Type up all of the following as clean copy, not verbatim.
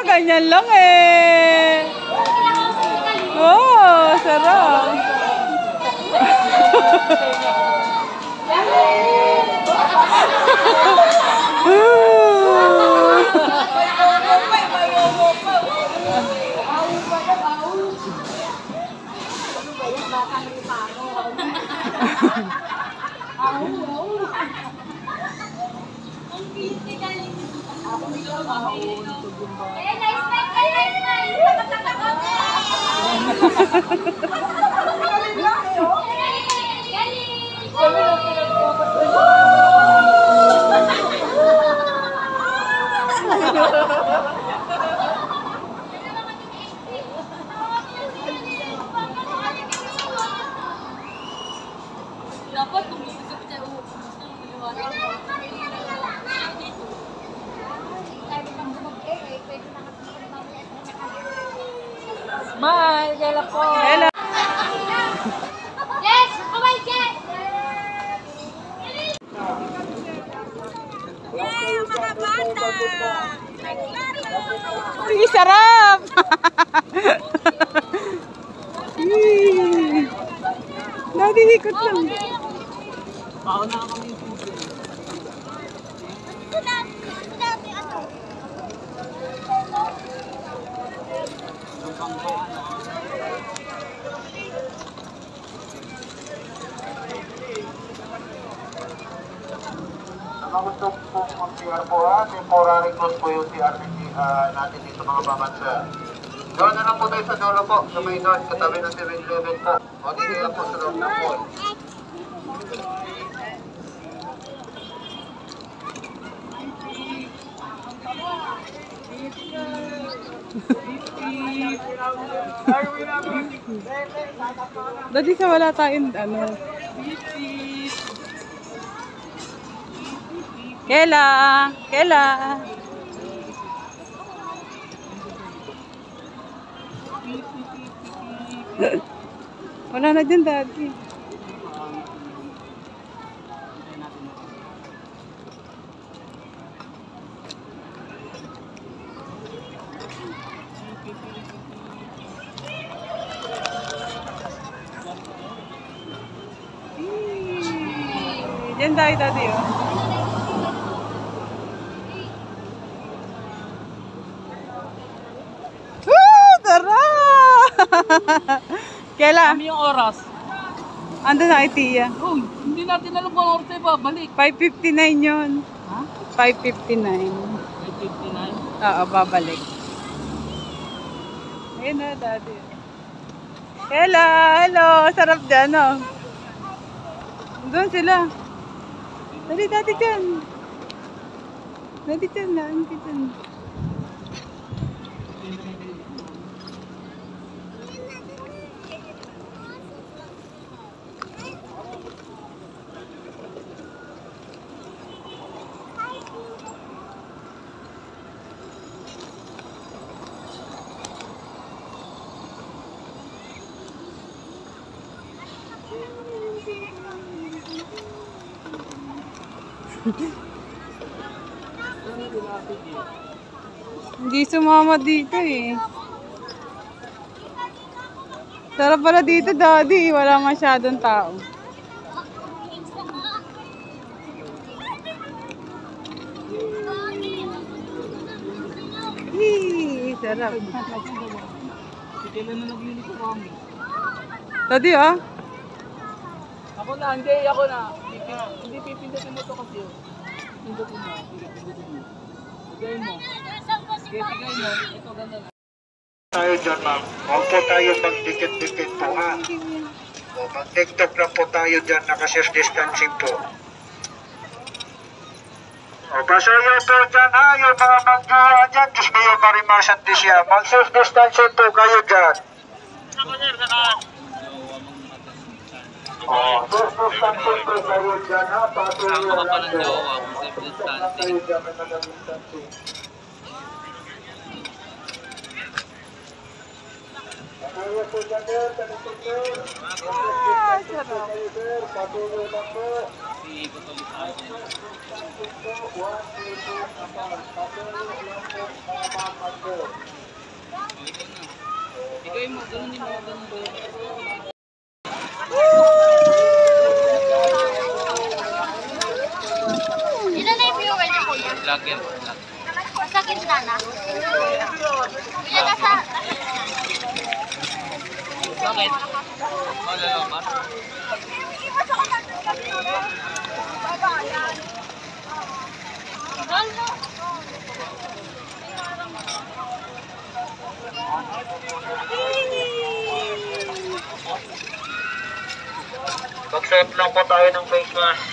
ganyan lang eh. Oh, sarap. Dapat tumisip siya Smile, kailan po. Hello. Yes! Kamay, yes! Yeah, mga bata! Sige, sarap! Nadidikot lang. Mauna kami yung puso. Mga gusto po mag-CR po ha, temporary close po yung CR natin dito mga babansa. Doon na lang po tayo sa dulo po, sa may north, katabi ng 7-Eleven po. O dito lang po sa loob ng mall. Dati sa wala tayong ano. Kela! Kela! Wala na dyan dati. Diyan tayo dati oh. Woo! Tara! Kela? Kami yung oras. Ando na kay Tia. Uy, hindi natin alam kung oras tayo babalik. 5:59 yun. Ha? 5:59. 5:59. Oo, babalik. Ayun na, daddy. Hello! Hello! Sarap dyan, oh. Doon sila. Dali, dati dyan. Dati dyan na. Dati dyan. Hindi sumama dito eh. Sarap pala dito, daddy. Wala masyadong tao. Hii, sarap. Kailan na nagliliko kami? Daddy ah. Ako na, hindi ako na. Hindi pipindutin mo ito kasi yun. Pindutin mo. Pindutin mo. Sigay mo. Sige, sigay mo. Ito ganda na. Tayo dyan ma'am, huwag po tayo mag-dikit-dikit po ha. O, mag-tiktok lang po tayo dyan, naka-safe distancing po. O, pasuyo po dyan ha, yung mga mag-jowa dyan, Diyos kayo Marimar Santisya, mag-safe distancing po kayo dyan. O, safe distancing po kayo dyan ha, pasuyo lang po. Safe distancing. Patuloy po dyan, sir. Patuloy po. Patuloy lang po. Iikot ulit tayo. Ikaw mo, ganun din mo, ganun ba? Ilan na yung viewer niyo, kuya? Vlog yan, vlog. Sa gitna na. Kuya, nasa... Bakit? Malalaw ba? Mag-set lang po tayo ng face mask.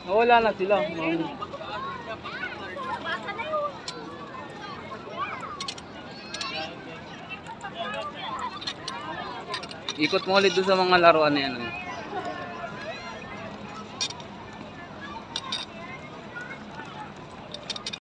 Nawala na sila. Ikot mo ulit doon sa mga laruan na yan.